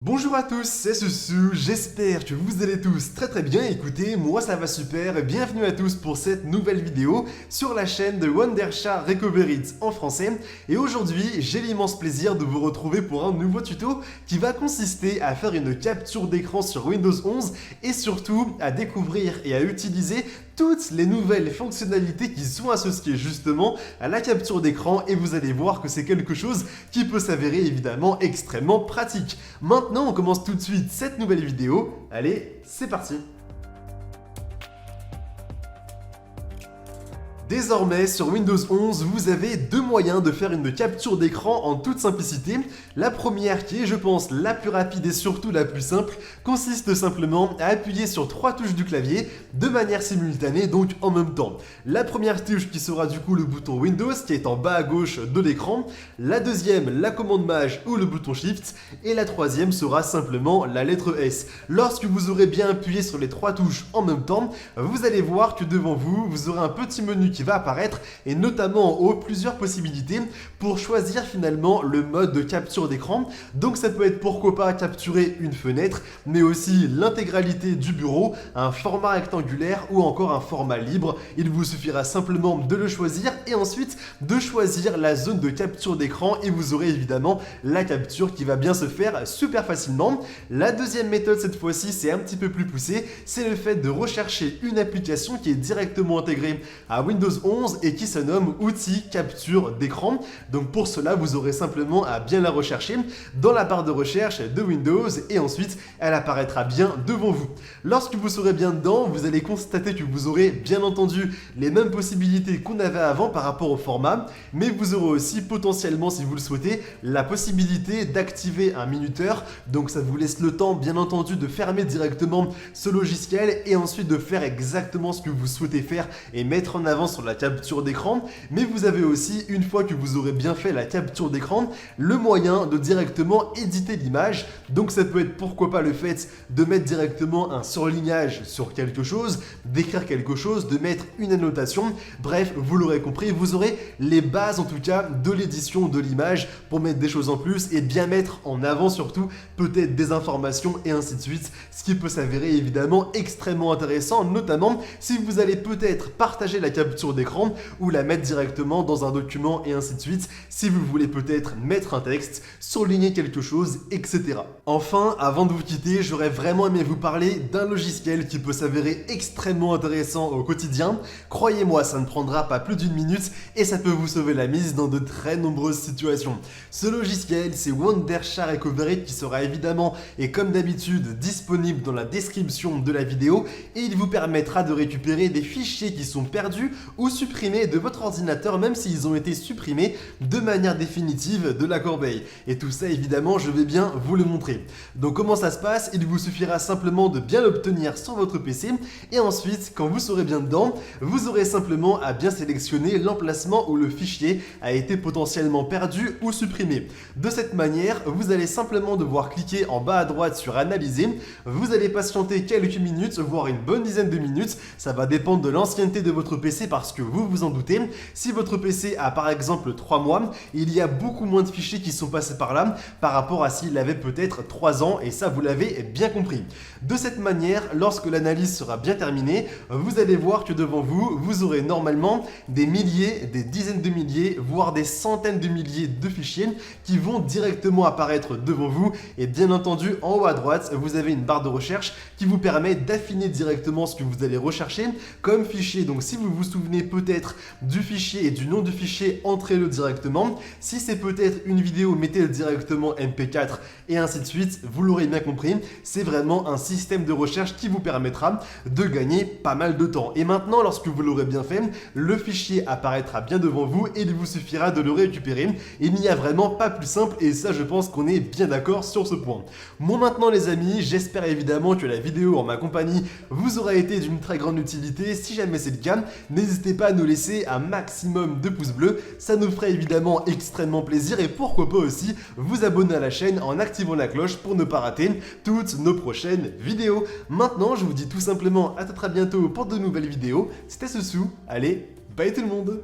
Bonjour à tous, c'est Susu, j'espère que vous allez tous très bien. Écoutez, moi ça va super, bienvenue à tous pour cette nouvelle vidéo sur la chaîne de Wondershare Recover It en français. Et aujourd'hui, j'ai l'immense plaisir de vous retrouver pour un nouveau tuto qui va consister à faire une capture d'écran sur Windows 11 et surtout à découvrir et à utiliser toutes les nouvelles fonctionnalités qui sont associées justement à la capture d'écran, et vous allez voir que c'est quelque chose qui peut s'avérer évidemment extrêmement pratique. Maintenant, on commence tout de suite cette nouvelle vidéo. Allez, c'est parti! Désormais, sur Windows 11, vous avez deux moyens de faire une capture d'écran en toute simplicité. La première, qui est je pense la plus rapide et surtout la plus simple, consiste simplement à appuyer sur trois touches du clavier de manière simultanée, donc en même temps. La première touche qui sera du coup le bouton Windows qui est en bas à gauche de l'écran, la deuxième la commande Maj ou le bouton Shift, et la troisième sera simplement la lettre S. Lorsque vous aurez bien appuyé sur les trois touches en même temps, vous allez voir que devant vous, vous aurez un petit menu qui va apparaître, et notamment en haut plusieurs possibilités pour choisir finalement le mode de capture d'écran. Donc ça peut être pourquoi pas capturer une fenêtre, mais aussi l'intégralité du bureau, un format rectangulaire ou encore un format libre. Il vous suffira simplement de le choisir et ensuite de choisir la zone de capture d'écran, et vous aurez évidemment la capture qui va bien se faire super facilement. La deuxième méthode cette fois-ci, c'est un petit peu plus poussé, c'est le fait de rechercher une application qui est directement intégrée à Windows 11 et qui se nomme Outils capture d'écran. Donc pour cela, vous aurez simplement à bien la rechercher dans la barre de recherche de Windows, et ensuite elle apparaîtra bien devant vous. Lorsque vous serez bien dedans, vous allez constater que vous aurez bien entendu les mêmes possibilités qu'on avait avant par rapport au format, mais vous aurez aussi potentiellement, si vous le souhaitez, la possibilité d'activer un minuteur. Donc ça vous laisse le temps bien entendu de fermer directement ce logiciel et ensuite de faire exactement ce que vous souhaitez faire et mettre en avant sur la capture d'écran. Mais vous avez aussi, une fois que vous aurez bien fait la capture d'écran, le moyen de directement éditer l'image. Donc ça peut être pourquoi pas le fait de mettre directement un surlignage sur quelque chose, d'écrire quelque chose, de mettre une annotation. Bref, vous l'aurez compris, vous aurez les bases en tout cas de l'édition de l'image pour mettre des choses en plus et bien mettre en avant surtout peut-être des informations et ainsi de suite, ce qui peut s'avérer évidemment extrêmement intéressant, notamment si vous allez peut-être partager la capture d'écran ou la mettre directement dans un document et ainsi de suite, si vous voulez peut-être mettre un texte, surligner quelque chose, etc. Enfin, avant de vous quitter, j'aurais vraiment aimé vous parler d'un logiciel qui peut s'avérer extrêmement intéressant au quotidien. Croyez-moi, ça ne prendra pas plus d'une minute et ça peut vous sauver la mise dans de très nombreuses situations. Ce logiciel, c'est Wondershare Recover It, qui sera évidemment et comme d'habitude disponible dans la description de la vidéo, et il vous permettra de récupérer des fichiers qui sont perdus ou supprimés de votre ordinateur, même s'ils ont été supprimés de manière définitive de la corbeille. Et tout ça évidemment, je vais bien vous le montrer. Donc comment ça se passe? Il vous suffira simplement de bien l'obtenir sur votre PC, et ensuite quand vous serez bien dedans, vous aurez simplement à bien sélectionner l'emplacement où le fichier a été potentiellement perdu ou supprimé. De cette manière, vous allez simplement devoir cliquer en bas à droite sur analyser. Vous allez patienter quelques minutes, voire une bonne dizaine de minutes. Ça va dépendre de l'ancienneté de votre PC parce que vous vous en doutez. Si votre PC a par exemple 3 mois, il y a beaucoup moins de fichiers qui sont passés par là par rapport à s'il avait peut-être 3 ans, et ça vous l'avez bien compris. De cette manière, lorsque l'analyse sera bien terminée, vous allez voir que devant vous, vous aurez normalement des milliers, des dizaines de milliers, voire des centaines de milliers de fichiers qui vont directement apparaître devant vous, et bien entendu en haut à droite, vous avez une barre de recherche qui vous permet d'affiner directement ce que vous allez rechercher comme fichier. Donc si vous vous souvenez peut-être du fichier et du nom du fichier, entrez-le directement. Si c'est peut-être une vidéo, mettez-le directement MP4 et ainsi de suite. Vous l'aurez bien compris, c'est vraiment un système de recherche qui vous permettra de gagner pas mal de temps. Et maintenant, lorsque vous l'aurez bien fait, le fichier apparaîtra bien devant vous et il vous suffira de le récupérer. Il n'y a vraiment pas plus simple, et ça je pense qu'on est bien d'accord sur ce point. Bon, maintenant les amis, j'espère évidemment que la vidéo en ma compagnie vous aura été d'une très grande utilité. Si jamais c'est le cas, n'hésitez pas à nous laisser un maximum de pouces bleus, ça nous ferait évidemment extrêmement plaisir, et pourquoi pas aussi vous abonner à la chaîne en activant la cloche pour ne pas rater toutes nos prochaines vidéos. Maintenant, je vous dis tout simplement à très bientôt pour de nouvelles vidéos. C'était Susu, allez, bye tout le monde!